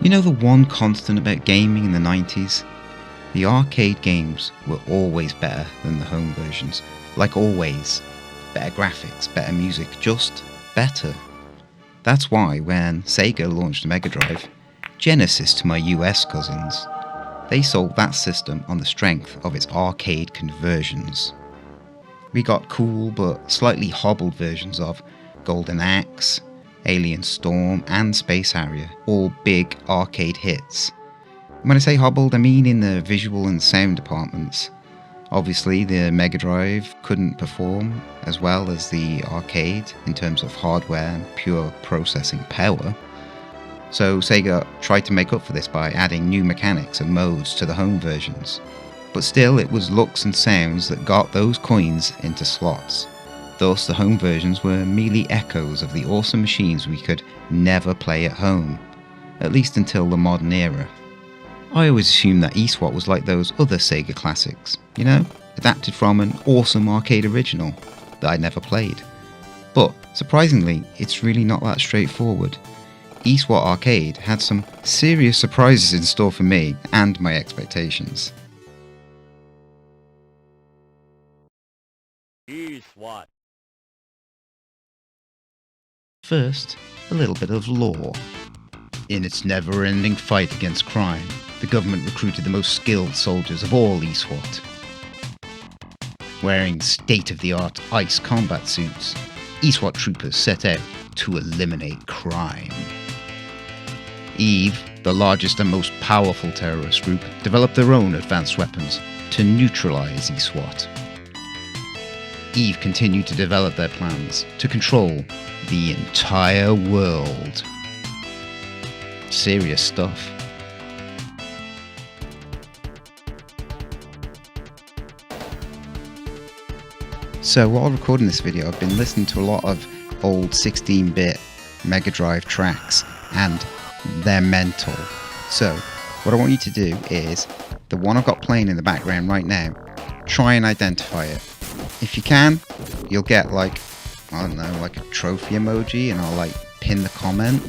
You know the one constant about gaming in the 90s? The arcade games were always better than the home versions. Like always. Better graphics, better music, just better. That's why when Sega launched the Mega Drive, Genesis to my US cousins, they sold that system on the strength of its arcade conversions. We got cool but slightly hobbled versions of Golden Axe, Alien Storm and Space Harrier, all big arcade hits. When I say hobbled, I mean in the visual and sound departments. Obviously the Mega Drive couldn't perform as well as the arcade in terms of hardware and pure processing power. So Sega tried to make up for this by adding new mechanics and modes to the home versions. But still, it was looks and sounds that got those coins into slots. Thus, the home versions were merely echoes of the awesome machines we could never play at home, at least until the modern era. I always assumed that E-SWAT was like those other Sega classics, you know, adapted from an awesome arcade original that I'd never played. But, surprisingly, it's really not that straightforward. E-SWAT Arcade had some serious surprises in store for me and my expectations. E-SWAT. First, a little bit of lore. In its never-ending fight against crime, the government recruited the most skilled soldiers of all E-SWAT. Wearing state-of-the-art ICE combat suits, E-SWAT troopers set out to eliminate crime. EVE, the largest and most powerful terrorist group, developed their own advanced weapons to neutralize E-SWAT. EVE continued to develop their plans to control the entire world. Serious stuff. So while recording this video, I've been listening to a lot of old 16-bit Mega Drive tracks, and they're mental. So what I want you to do is, the one I've got playing in the background right now, try and identify it. If you can, you'll get like a trophy emoji, and I'll like pin the comment.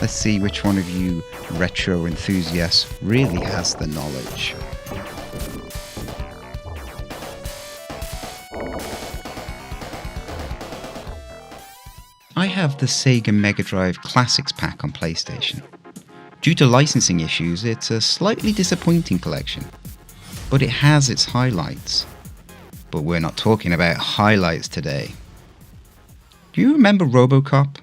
Let's see which one of you retro enthusiasts really has the knowledge. I have the Sega Mega Drive Classics pack on PlayStation. Due to licensing issues, it's a slightly disappointing collection, but it has its highlights. But we're not talking about highlights today. Do you remember RoboCop?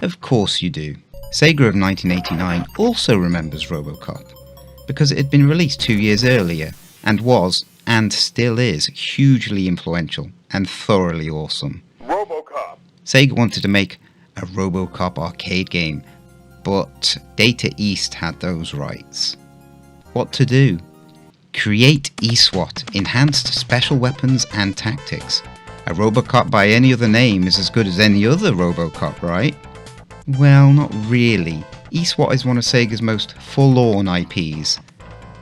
Of course you do. Sega of 1989 also remembers RoboCop, because it had been released 2 years earlier, and was, and still is, hugely influential and thoroughly awesome. RoboCop. Sega wanted to make a RoboCop arcade game, but Data East had those rights. What to do? Create E-SWAT, enhanced special weapons and tactics. A RoboCop by any other name is as good as any other RoboCop, right? Well, not really. E-SWAT is one of Sega's most forlorn IPs.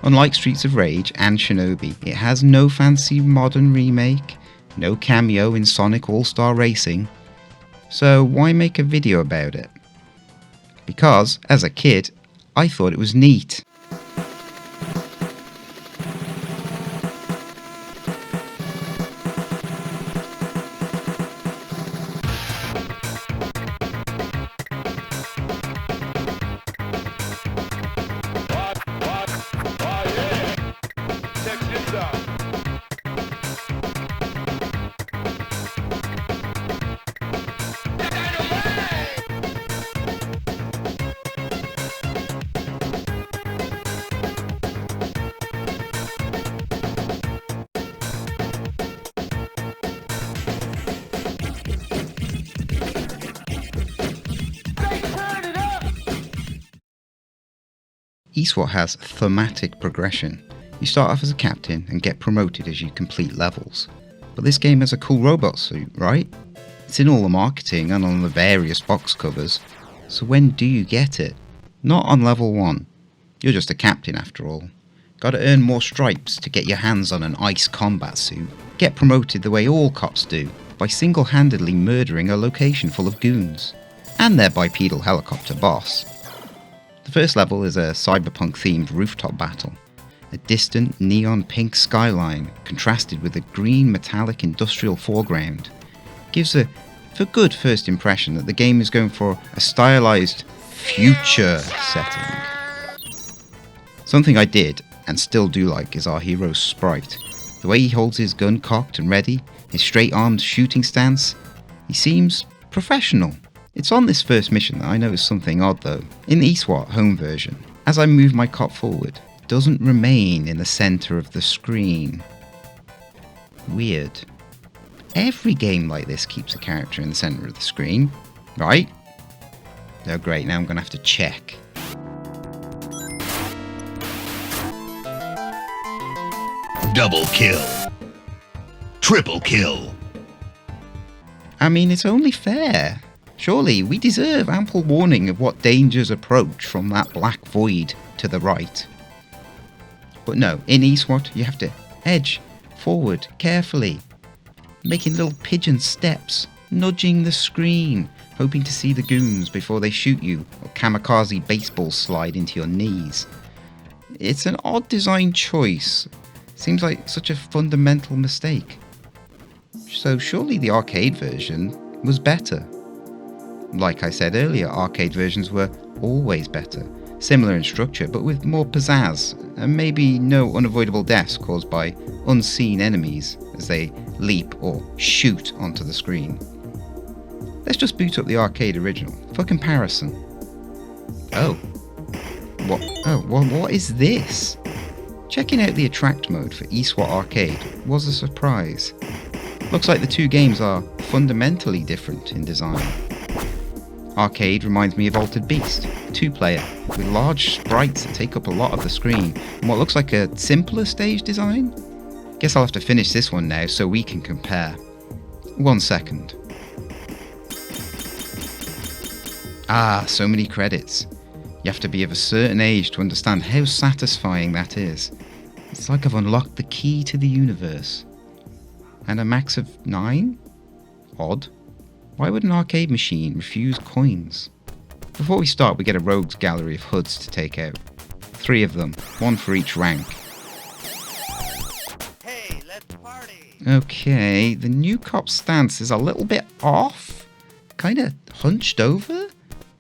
Unlike Streets of Rage and Shinobi, it has no fancy modern remake, no cameo in Sonic All-Star Racing. So why make a video about it? Because, as a kid, I thought it was neat. E-SWAT has thematic progression. You start off as a captain and get promoted as you complete levels. But this game has a cool robot suit, right? It's in all the marketing and on the various box covers. So when do you get it? Not on level 1. You're just a captain after all. Gotta earn more stripes to get your hands on an ICE combat suit. Get promoted the way all cops do, by single-handedly murdering a location full of goons. And their bipedal helicopter boss. The first level is a cyberpunk-themed rooftop battle. A distant neon pink skyline contrasted with a green metallic industrial foreground gives a good first impression that the game is going for a stylized future setting. Something I did and still do like is our hero's sprite. The way he holds his gun cocked and ready, his straight-armed shooting stance, he seems professional. It's on this first mission that I noticed something odd though. In the E-SWAT home version, as I move my cop forward, it doesn't remain in the centre of the screen. Weird. Every game like this keeps a character in the centre of the screen, right? Oh great, now I'm going to have to check. Double kill. Triple kill. I mean, it's only fair. Surely we deserve ample warning of what dangers approach from that black void to the right. But no, in E-SWAT you have to edge forward carefully, making little pigeon steps, nudging the screen, hoping to see the goons before they shoot you or kamikaze baseball slide into your knees. It's an odd design choice. Seems like such a fundamental mistake. So surely the arcade version was better. Like I said earlier, arcade versions were always better. Similar in structure, but with more pizzazz, and maybe no unavoidable deaths caused by unseen enemies as they leap or shoot onto the screen. Let's just boot up the arcade original, for comparison. What is this? Checking out the attract mode for E-SWAT Arcade was a surprise. Looks like the two games are fundamentally different in design. Arcade reminds me of Altered Beast, 2-player, with large sprites that take up a lot of the screen, and what looks like a simpler stage design. Guess I'll have to finish this one now so we can compare. 1 second. So many credits. You have to be of a certain age to understand how satisfying that is. It's like I've unlocked the key to the universe. And a max of 9? Odd. Why would an arcade machine refuse coins? Before we start, we get a rogues gallery of HUDs to take out. 3 of them, 1 for each rank. Hey, let's party. Okay, the new cop stance is a little bit off. Kinda hunched over?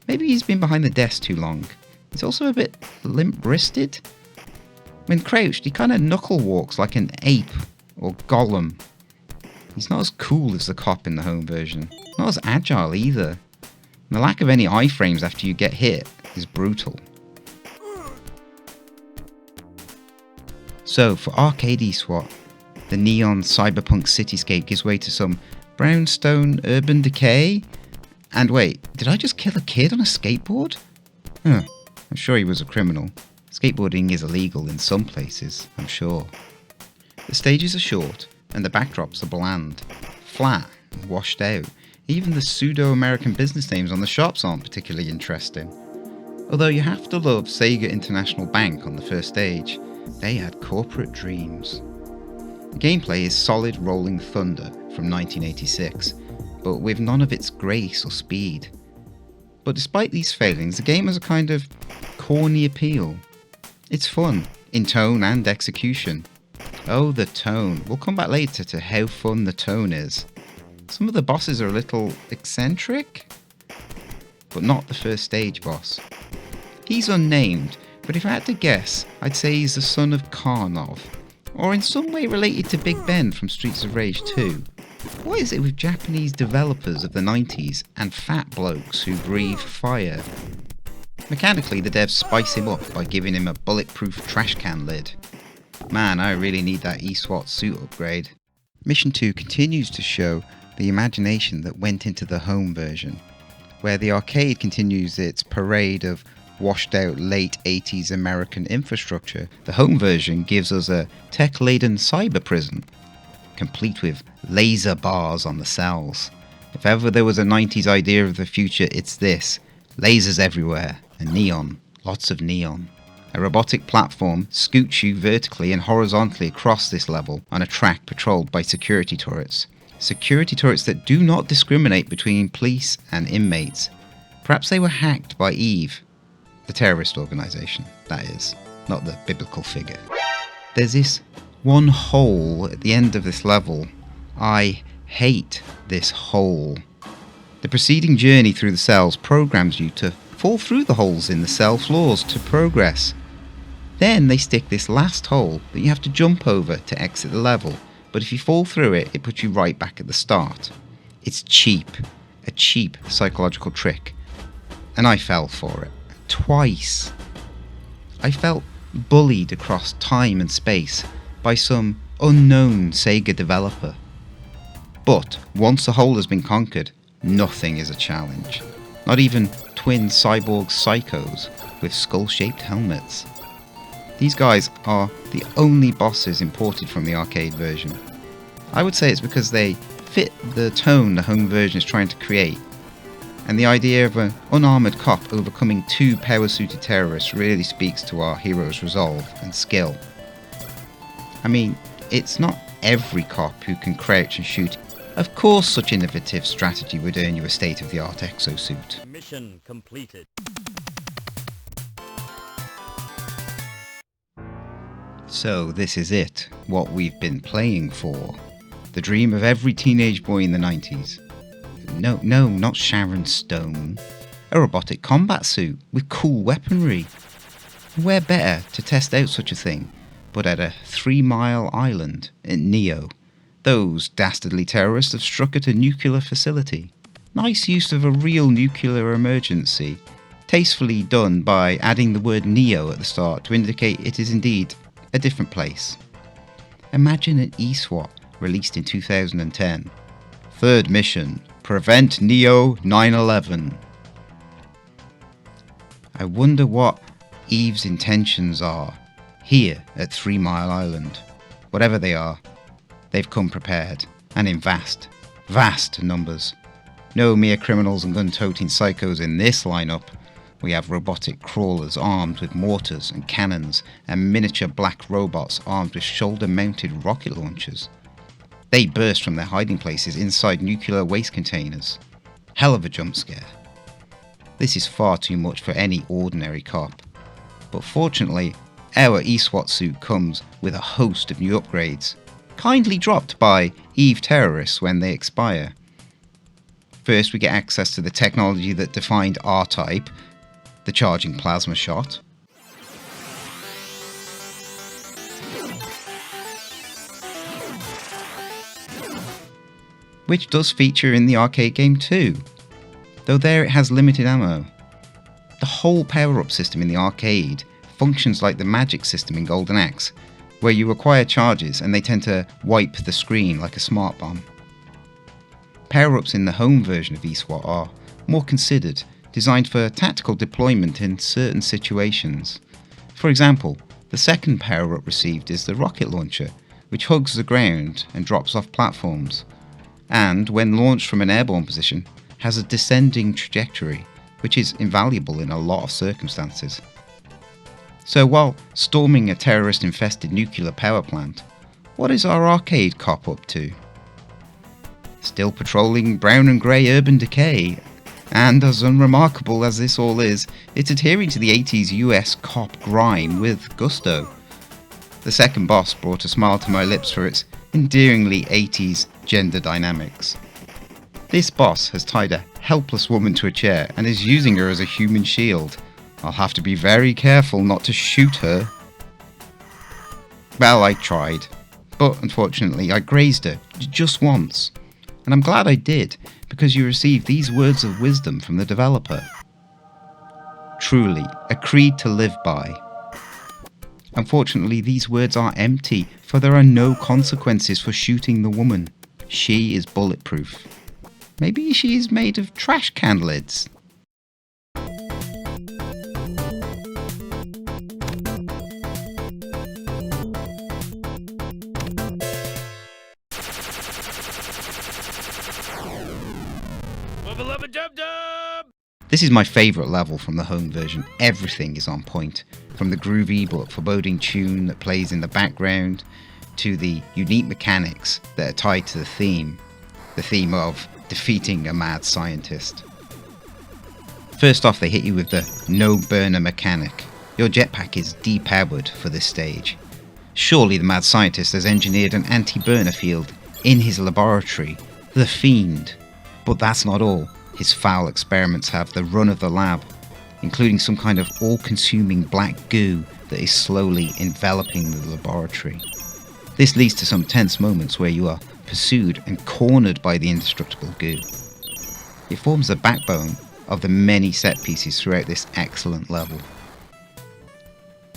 Maybe he's been behind the desk too long. He's also a bit limp-wristed. When crouched, he kinda knuckle walks like an ape or golem. He's not as cool as the cop in the home version. Not as agile either. And the lack of any iframes after you get hit is brutal. So, for arcade E-SWAT, the neon cyberpunk cityscape gives way to some brownstone urban decay. And wait, did I just kill a kid on a skateboard? I'm sure he was a criminal. Skateboarding is illegal in some places, I'm sure. The stages are short, and the backdrops are bland, flat, and washed out. Even the pseudo-American business names on the shops aren't particularly interesting. Although you have to love Sega International Bank on the first stage. They had corporate dreams. The gameplay is solid rolling thunder from 1986, but with none of its grace or speed. But despite these failings, the game has a kind of corny appeal. It's fun, in tone and execution. Oh, the tone. We'll come back later to how fun the tone is. Some of the bosses are a little eccentric, but not the first stage boss. He's unnamed, but if I had to guess, I'd say he's the son of Karnov, or in some way related to Big Ben from Streets of Rage 2. What is it with Japanese developers of the 90s and fat blokes who breathe fire? Mechanically, the devs spice him up by giving him a bulletproof trash can lid. Man, I really need that E-SWAT suit upgrade. Mission 2 continues to show the imagination that went into the home version, where the arcade continues its parade of washed-out late 80s American infrastructure. The home version gives us a tech-laden cyber prison, complete with laser bars on the cells. If ever there was a 90s idea of the future, it's this. Lasers everywhere, and neon. Lots of neon. A robotic platform scoots you vertically and horizontally across this level on a track patrolled by security turrets. Security turrets that do not discriminate between police and inmates. Perhaps they were hacked by Eve. The terrorist organisation, that is, not the biblical figure. There's this one hole at the end of this level. I hate this hole. The preceding journey through the cells programs you to fall through the holes in the cell floors to progress. Then they stick this last hole that you have to jump over to exit the level, but if you fall through it, it puts you right back at the start. It's cheap, a cheap psychological trick, and I fell for it. Twice. I felt bullied across time and space by some unknown Sega developer. But once the hole has been conquered, nothing is a challenge. Not even twin cyborg psychos with skull-shaped helmets. These guys are the only bosses imported from the arcade version. I would say it's because they fit the tone the home version is trying to create, and the idea of an unarmoured cop overcoming two power-suited terrorists really speaks to our hero's resolve and skill. I mean, it's not every cop who can crouch and shoot. Of course such innovative strategy would earn you a state-of-the-art exosuit. Mission completed. So this is it, what we've been playing for. The dream of every teenage boy in the 90s. No, not Sharon Stone. A robotic combat suit with cool weaponry. Where better to test out such a thing but at a 3 Mile island in Neo. Those dastardly terrorists have struck at a nuclear facility. Nice use of a real nuclear emergency. Tastefully done by adding the word Neo at the start to indicate it is indeed a different place. Imagine an E-SWAT released in 2010. Third mission, prevent Neo 9/11. I wonder what Eve's intentions are here at 3 Mile Island. Whatever they are, they've come prepared, and in vast numbers. No mere criminals and gun-toting psychos in this lineup. We have robotic crawlers armed with mortars and cannons, and miniature black robots armed with shoulder-mounted rocket launchers. They burst from their hiding places inside nuclear waste containers. Hell of a jump scare. This is far too much for any ordinary cop. But fortunately, our E-SWAT suit comes with a host of new upgrades, kindly dropped by Eve terrorists when they expire. First, we get access to the technology that defined R-Type, the charging plasma shot. Which does feature in the arcade game too, though there it has limited ammo. The whole power-up system in the arcade functions like the magic system in Golden Axe, where you acquire charges and they tend to wipe the screen like a smart bomb. Power-ups in the home version of E-SWAT are more considered, designed for tactical deployment in certain situations. For example, the second power-up received is the rocket launcher, which hugs the ground and drops off platforms, and when launched from an airborne position, has a descending trajectory, which is invaluable in a lot of circumstances. So while storming a terrorist-infested nuclear power plant, what is our arcade cop up to? Still patrolling brown and grey urban decay, and as unremarkable as this all is, it's adhering to the 80s US cop grime with gusto. The second boss brought a smile to my lips for its endearingly 80s gender dynamics. This boss has tied a helpless woman to a chair and is using her as a human shield. I'll have to be very careful not to shoot her. Well, I tried, but unfortunately I grazed her just once. And I'm glad I did, because you receive these words of wisdom from the developer. Truly, a creed to live by. Unfortunately, these words are empty, for there are no consequences for shooting the woman. She is bulletproof. Maybe she is made of trash can lids. This is my favourite level from the home version. Everything is on point, from the groovy but foreboding tune that plays in the background, to the unique mechanics that are tied to the theme of defeating a mad scientist. First off, they hit you with the no burner mechanic. Your jetpack is depowered for this stage. Surely the mad scientist has engineered an anti-burner field in his laboratory, the Fiend. But that's not all. His foul experiments have the run of the lab, including some kind of all-consuming black goo that is slowly enveloping the laboratory. This leads to some tense moments where you are pursued and cornered by the indestructible goo. It forms the backbone of the many set pieces throughout this excellent level.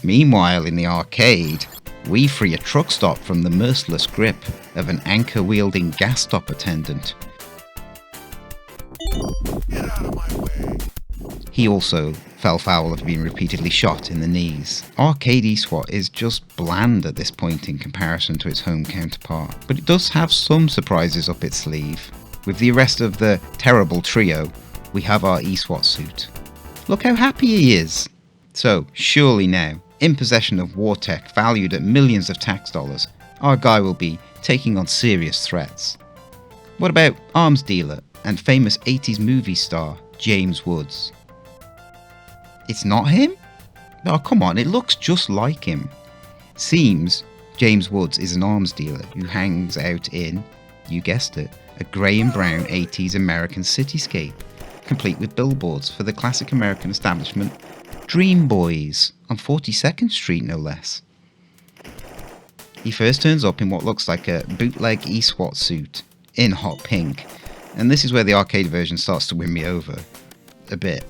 Meanwhile, in the arcade, we free a truck stop from the merciless grip of an anchor-wielding gas stop attendant. Get out of my way. He also fell foul of being repeatedly shot in the knees. Arcade E-SWAT is just bland at this point in comparison to its home counterpart, but it does have some surprises up its sleeve. With the arrest of the terrible trio, we have our E-SWAT suit. Look how happy he is! So, surely now, in possession of war tech valued at millions of tax dollars, our guy will be taking on serious threats. What about arms dealer and famous 80s movie star James Woods? It's not him? Oh, come on, it looks just like him. Seems James Woods is an arms dealer who hangs out in, you guessed it, a grey and brown 80s American cityscape, complete with billboards for the classic American establishment Dream Boys on 42nd Street, no less. He first turns up in what looks like a bootleg E-SWAT suit in hot pink, and this is where the arcade version starts to win me over a bit,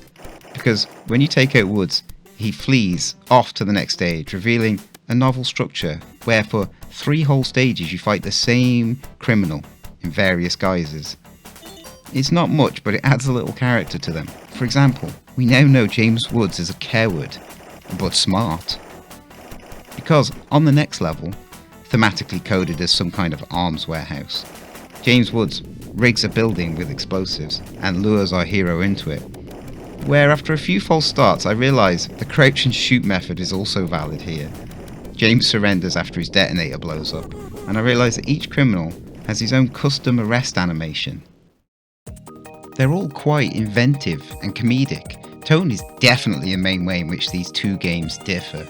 because when you take out Woods, he flees off to the next stage, revealing a novel structure where for 3 whole stages you fight the same criminal in various guises. It's not much, but it adds a little character to them. For example, we now know James Woods is a coward, but smart. Because on the next level, thematically coded as some kind of arms warehouse, James Woods rigs a building with explosives and lures our hero into it. Where after a few false starts I realise the crouch and shoot method is also valid here. James surrenders after his detonator blows up, and I realise that each criminal has his own custom arrest animation. They're all quite inventive and comedic. Tone is definitely a main way in which these two games differ.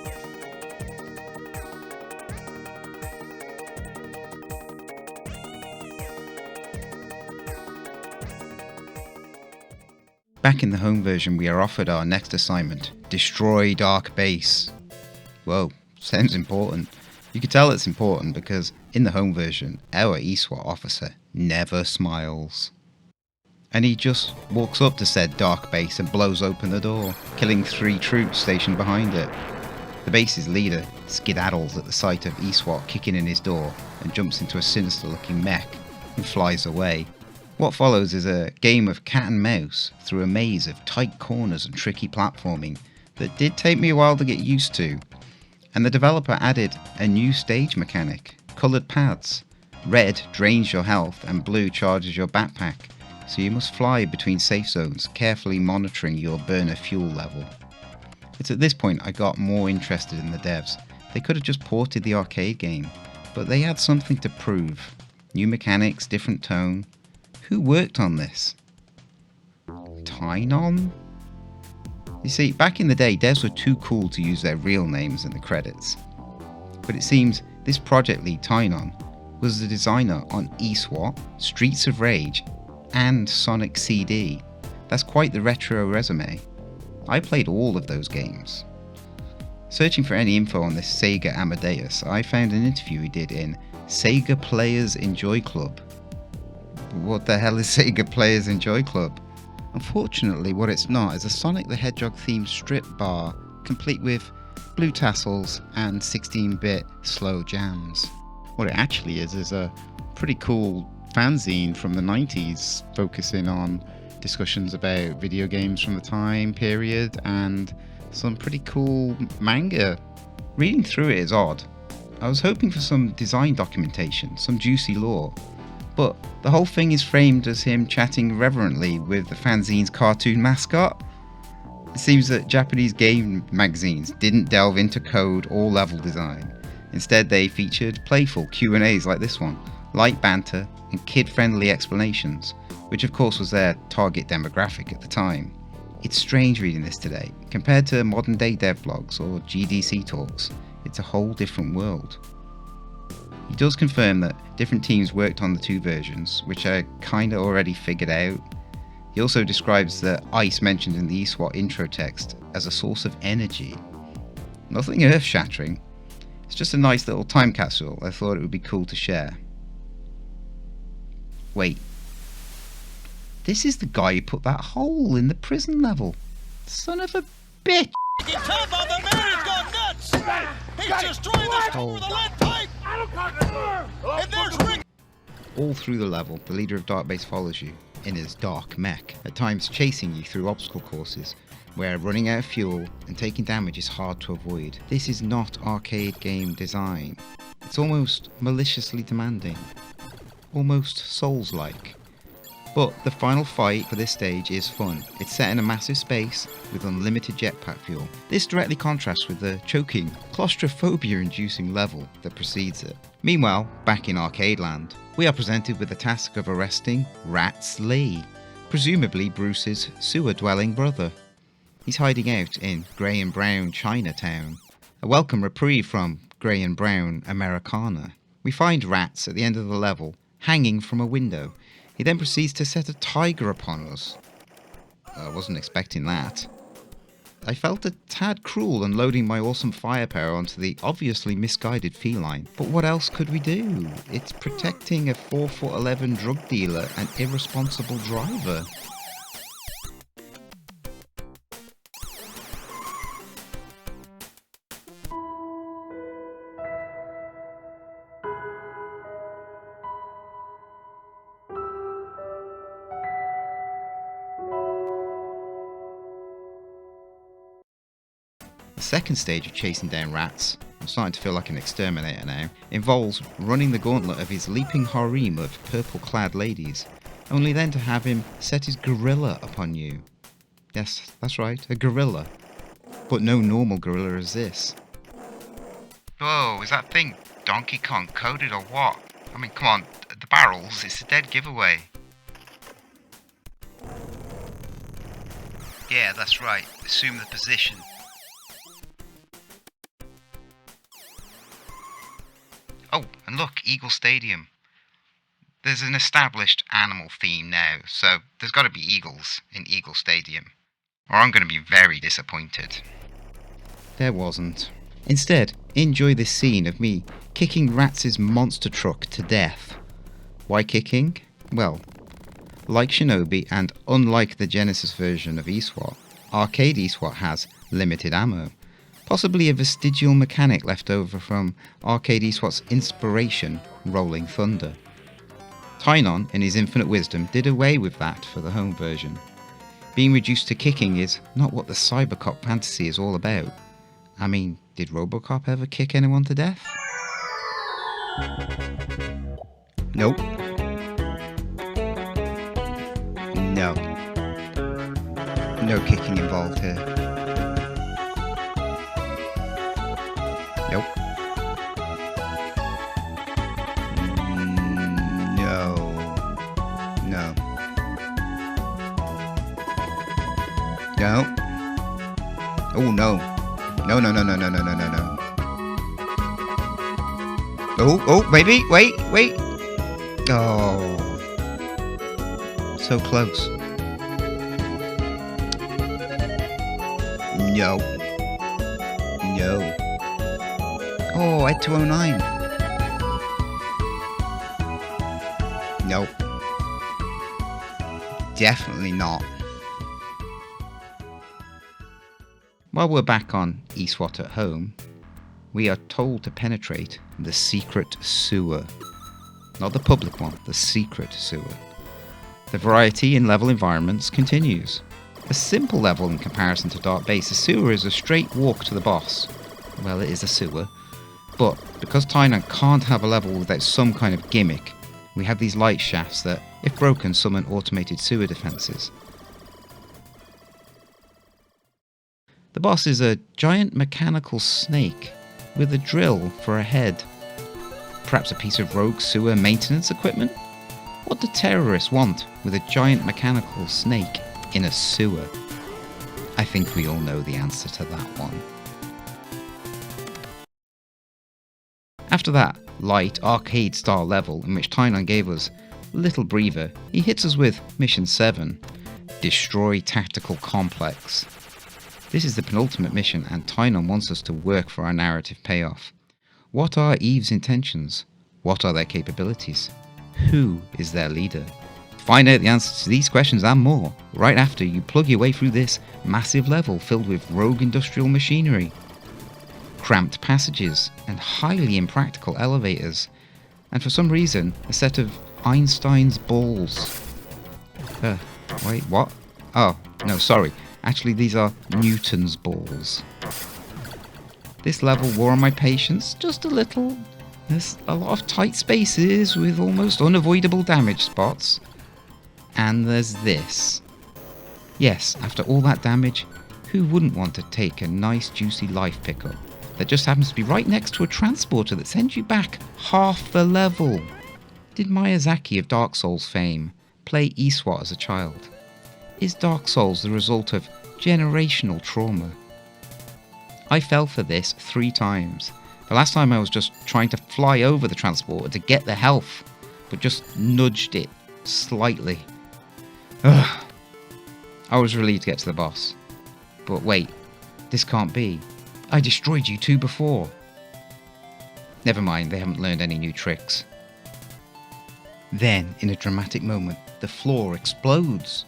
Back in the home version, we are offered our next assignment, Destroy Dark Base. Whoa, sounds important. You can tell it's important because in the home version, our E-SWAT officer never smiles. And he just walks up to said dark base and blows open the door, killing 3 troops stationed behind it. The base's leader skedaddles at the sight of E-SWAT kicking in his door and jumps into a sinister looking mech and flies away. What follows is a game of cat and mouse through a maze of tight corners and tricky platforming that did take me a while to get used to. And the developer added a new stage mechanic, coloured paths. Red drains your health and blue charges your backpack, so you must fly between safe zones, carefully monitoring your burner fuel level. It's at this point I got more interested in the devs. They could have just ported the arcade game, but they had something to prove. New mechanics, different tone. Who worked on this? Tinon? You see, back in the day, devs were too cool to use their real names in the credits. But it seems this project lead, Tinon, was the designer on E-SWAT, Streets of Rage, and Sonic CD. That's quite the retro resume. I played all of those games. Searching for any info on this Sega Amadeus, I found an interview he did in Sega Players Enjoy Club. What the hell is Sega Players Enjoy Club? Unfortunately, what it's not is a Sonic the Hedgehog themed strip bar, complete with blue tassels and 16-bit slow jams. What it actually is a pretty cool fanzine from the 90s, focusing on discussions about video games from the time period and some pretty cool manga. Reading through it is odd. I was hoping for some design documentation, some juicy lore, but the whole thing is framed as him chatting reverently with the fanzine's cartoon mascot. It seems that Japanese game magazines didn't delve into code or level design. Instead, they featured playful Q&As like this one, light banter and kid-friendly explanations, which of course was their target demographic at the time. It's strange reading this today. Compared to modern day devlogs or GDC talks, it's a whole different world. He does confirm that different teams worked on the two versions, which I kinda already figured out. He also describes the ice mentioned in the E-SWAT intro text as a source of energy. Nothing earth-shattering, it's just a nice little time capsule I thought it would be cool to share. Wait, this is the guy who put that hole in the prison level. Son of a bitch! He's destroying the store with a lead pipe! And there's Rick! All through the level, the leader of Dark Base follows you in his dark mech, at times chasing you through obstacle courses, where running out of fuel and taking damage is hard to avoid. This is not arcade game design. It's almost maliciously demanding. Almost Souls-like. But the final fight for this stage is fun. It's set in a massive space with unlimited jetpack fuel. This directly contrasts with the choking, claustrophobia-inducing level that precedes it. Meanwhile, back in arcade land, we are presented with the task of arresting Rats Lee, presumably Bruce's sewer-dwelling brother. He's hiding out in Grey and Brown Chinatown, a welcome reprieve from Grey and Brown Americana. We find Rats at the end of the level, hanging from a window. He then proceeds to set a tiger upon us. I wasn't expecting that. I felt a tad cruel unloading my awesome firepower onto the obviously misguided feline, but what else could we do? It's protecting a 4'11" drug dealer and irresponsible driver. The second stage of chasing down Rats, I'm starting to feel like an exterminator now, involves running the gauntlet of his leaping harem of purple-clad ladies, only then to have him set his gorilla upon you. Yes, that's right, a gorilla. But no normal gorilla is this. Whoa, is that thing Donkey Kong coded or what? I mean, come on, the barrels, it's a dead giveaway. Yeah, that's right, assume the position. Oh, and look, Eagle Stadium. There's an established animal theme now, so there's got to be eagles in Eagle Stadium. Or I'm going to be very disappointed. There wasn't. Instead, enjoy this scene of me kicking Rats' monster truck to death. Why kicking? Well, like Shinobi and unlike the Genesis version of E-SWAT, arcade E-SWAT has limited ammo. Possibly a vestigial mechanic left over from arcade E-SWAT's inspiration, Rolling Thunder. Tinon, in his infinite wisdom, did away with that for the home version. Being reduced to kicking is not what the cybercop fantasy is all about. I mean, did RoboCop ever kick anyone to death? Nope. No. No kicking involved here. Nope. No. No. No. Oh no. No, no, no, no, no, no, no, no, no. Oh, baby, wait. Oh. So close. No. No. Oh, at 209. Nope. Definitely not. While we're back on E-SWAT at home, we are told to penetrate the secret sewer. Not the public one, the secret sewer. The variety in level environments continues. A simple level in comparison to Dark Base, a sewer is a straight walk to the boss. Well, it is a sewer. But because Tinon can't have a level without some kind of gimmick, we have these light shafts that, if broken, summon automated sewer defences. The boss is a giant mechanical snake with a drill for a head. Perhaps a piece of rogue sewer maintenance equipment? What do terrorists want with a giant mechanical snake in a sewer? I think we all know the answer to that one. After that light arcade-style level in which Tinon gave us a little breather, he hits us with Mission 7, Destroy Tactical Complex. This is the penultimate mission and Tinon wants us to work for our narrative payoff. What are Eve's intentions? What are their capabilities? Who is their leader? Find out the answers to these questions and more right after you plug your way through this massive level filled with rogue industrial machinery, cramped passages and highly impractical elevators, and for some reason a set of Einstein's balls. Wait, what? Oh, no, sorry. Actually, these are Newton's balls. This level wore on my patience just a little. There's a lot of tight spaces with almost unavoidable damage spots. And there's this. Yes, after all that damage, who wouldn't want to take a nice juicy life pickup that just happens to be right next to a transporter that sends you back half the level? Did Miyazaki of Dark Souls fame play E-SWAT as a child? Is Dark Souls the result of generational trauma? I fell for this 3 times. The last time I was just trying to fly over the transporter to get the health, but just nudged it slightly. Ugh. I was relieved to get to the boss. But wait, this can't be. I destroyed you 2 before. Never mind, they haven't learned any new tricks. Then, in a dramatic moment, the floor explodes.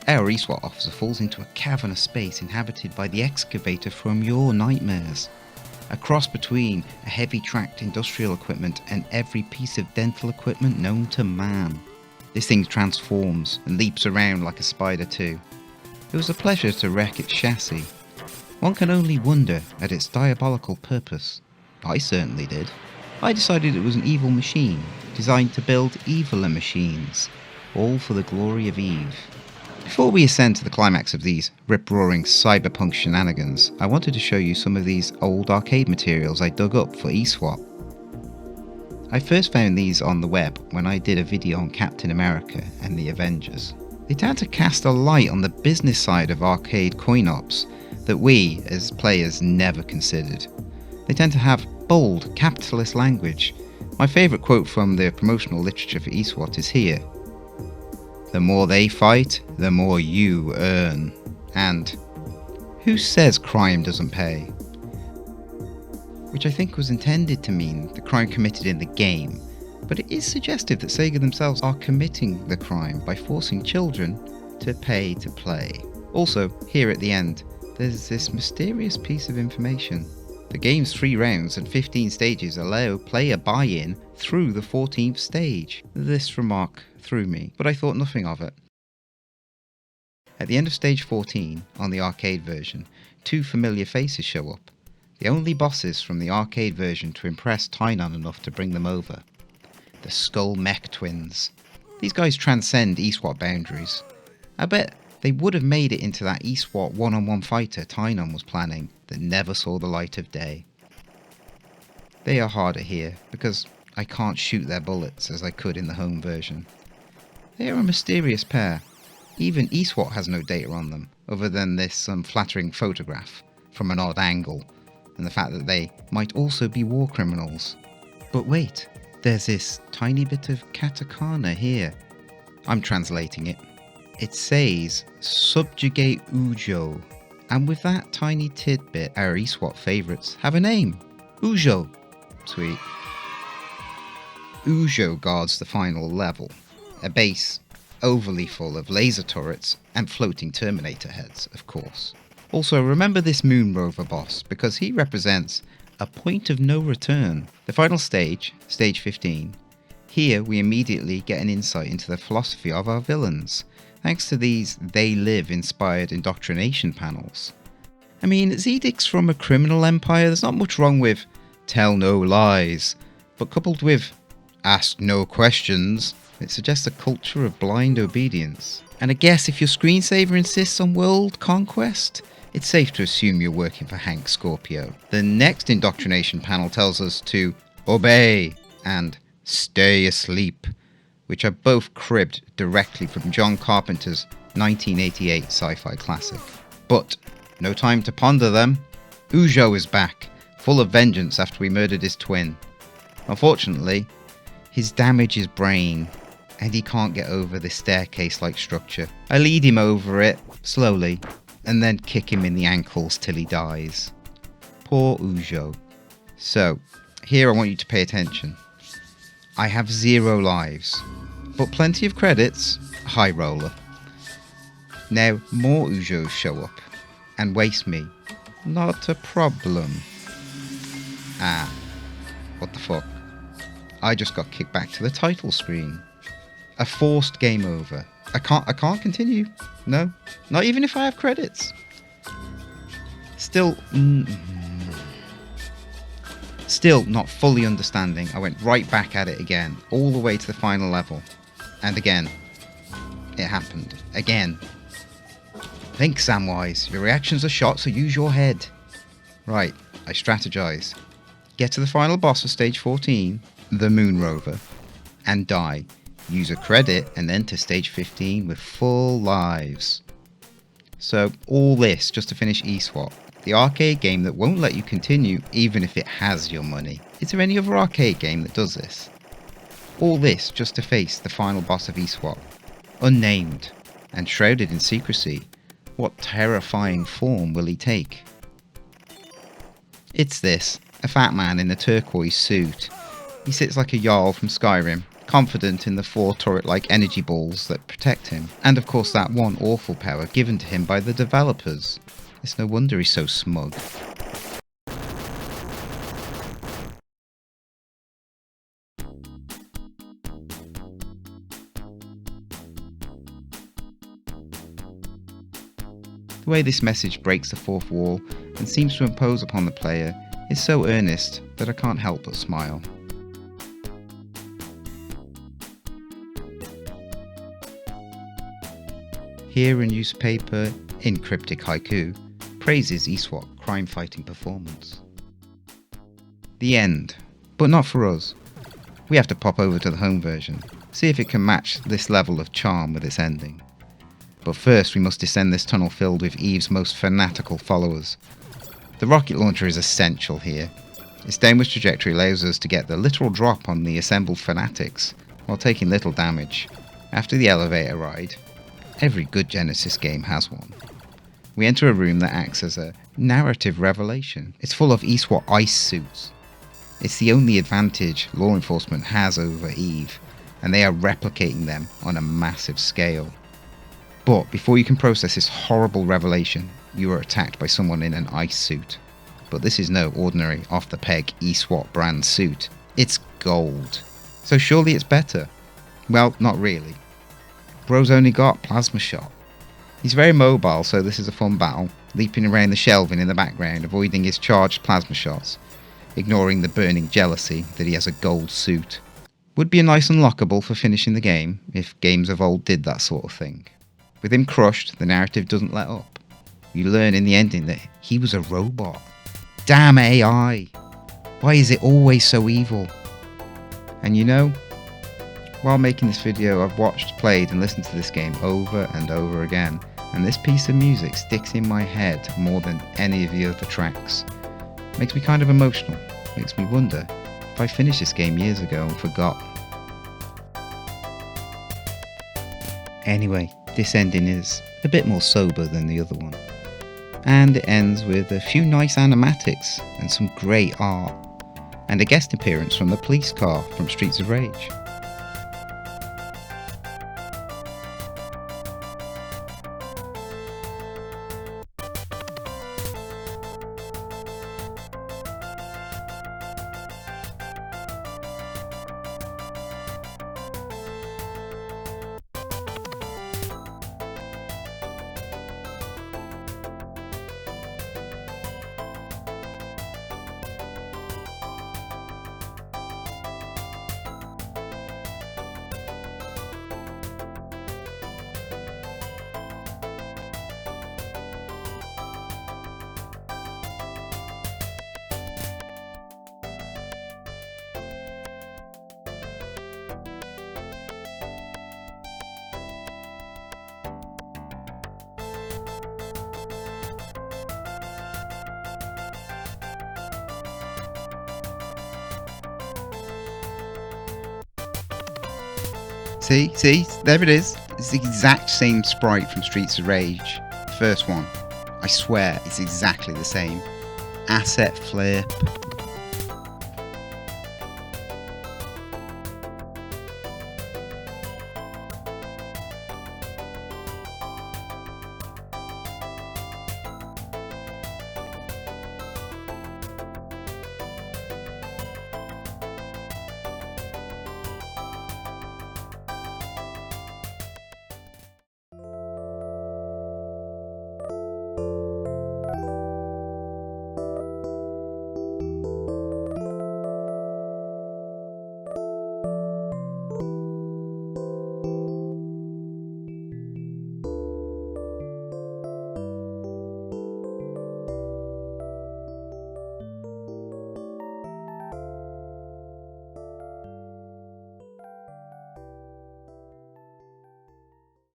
Our E-SWAT officer falls into a cavernous space inhabited by the excavator from your nightmares. A cross between a heavy tracked industrial equipment and every piece of dental equipment known to man. This thing transforms and leaps around like a spider too. It was a pleasure to wreck its chassis. One can only wonder at its diabolical purpose. I certainly did. I decided it was an evil machine, designed to build eviler machines, all for the glory of Eve. Before we ascend to the climax of these rip-roaring cyberpunk shenanigans, I wanted to show you some of these old arcade materials I dug up for E-SWAT. I first found these on the web when I did a video on Captain America and the Avengers. They tend to cast a light on the business side of arcade coin-ops that we, as players, never considered. They tend to have bold, capitalist language. My favourite quote from the promotional literature for E-SWAT is here. The more they fight, the more you earn. And who says crime doesn't pay? Which I think was intended to mean the crime committed in the game, but it is suggestive that Sega themselves are committing the crime by forcing children to pay to play. Also, here at the end, there's this mysterious piece of information. The game's 3 rounds and 15 stages allow player buy-in through the 14th stage. This remark threw me, but I thought nothing of it. At the end of stage 14, on the arcade version, 2 familiar faces show up. The only bosses from the arcade version to impress Tinon enough to bring them over. The Skull Mech Twins. These guys transcend E-SWAT boundaries. I bet they would have made it into that E-SWAT one-on-one fighter Tinon was planning that never saw the light of day. They are harder here, because I can't shoot their bullets as I could in the home version. They are a mysterious pair. Even E-SWAT has no data on them, other than this unflattering photograph from an odd angle, and the fact that they might also be war criminals. But wait, there's this tiny bit of katakana here. I'm translating it. It says, subjugate Ujo. And with that tiny tidbit, our E-SWAT favourites have a name. Ujo. Sweet. Ujo guards the final level. A base overly full of laser turrets and floating Terminator heads, of course. Also, remember this Moon Rover boss, because he represents a point of no return. The final stage, stage 15. Here we immediately get an insight into the philosophy of our villains, thanks to these They Live inspired indoctrination panels. I mean, as edicts from a criminal empire, there's not much wrong with tell no lies, but coupled with ask no questions, it suggests a culture of blind obedience. And I guess if your screensaver insists on world conquest, it's safe to assume you're working for Hank Scorpio. The next indoctrination panel tells us to obey and stay asleep, which are both cribbed directly from John Carpenter's 1988 sci-fi classic. But no time to ponder them. Ujo is back, full of vengeance after we murdered his twin. Unfortunately, his damage is brain, and he can't get over this staircase-like structure. I lead him over it, slowly, and then kick him in the ankles till he dies. Poor Ujo. So, here I want you to pay attention. I have 0 lives, but plenty of credits, high roller. Now, more Ujos show up, and waste me. Not a problem. Ah, what the fuck? I just got kicked back to the title screen. A forced game over. I can't continue. No, not even if I have credits. Still not fully understanding. I went right back at it again, all the way to the final level. And again, it happened. Again. Think, Samwise. Your reactions are shot, so use your head. Right, I strategize. Get to the final boss of stage 14, the Moon Rover, and die. Use a credit and enter stage 15 with full lives. So, all this just to finish E-SWAT, the arcade game that won't let you continue even if it has your money. Is there any other arcade game that does this? All this just to face the final boss of E-SWAT. Unnamed, and shrouded in secrecy. What terrifying form will he take? It's this, a fat man in a turquoise suit. He sits like a Jarl from Skyrim, confident in the 4 turret-like energy balls that protect him, and of course that one awful power given to him by the developers. It's no wonder he's so smug. The way this message breaks the fourth wall and seems to impose upon the player is so earnest that I can't help but smile. Here a newspaper, in cryptic haiku, praises E-SWAT crime-fighting performance. The end, but not for us. We have to pop over to the home version, see if it can match this level of charm with its ending. But first we must descend this tunnel filled with Eve's most fanatical followers. The rocket launcher is essential here. Its downwards trajectory allows us to get the literal drop on the assembled fanatics, while taking little damage. After the elevator ride, every good Genesis game has one. We enter a room that acts as a narrative revelation. It's full of E-SWAT ice suits. It's the only advantage law enforcement has over Eve, and they are replicating them on a massive scale. But before you can process this horrible revelation, you are attacked by someone in an ice suit. But this is no ordinary off-the-peg E-SWAT brand suit. It's gold. So surely it's better. Well, not really. Bro's only got plasma shot. He's very mobile, so this is a fun battle, leaping around the shelving in the background, avoiding his charged plasma shots, ignoring the burning jealousy that he has a gold suit. Would be a nice unlockable for finishing the game, if games of old did that sort of thing. With him crushed, the narrative doesn't let up. You learn in the ending that he was a robot. Damn AI! Why is it always so evil? And you know, while making this video I've watched, played and listened to this game over and over again, and this piece of music sticks in my head more than any of the other tracks. Makes me kind of emotional, makes me wonder if I finished this game years ago and forgot. Anyway, this ending is a bit more sober than the other one. And it ends with a few nice animatics and some great art, and a guest appearance from the police car from Streets of Rage. See, there it is. It's the exact same sprite from Streets of Rage. First one. I swear, it's exactly the same. Asset flip,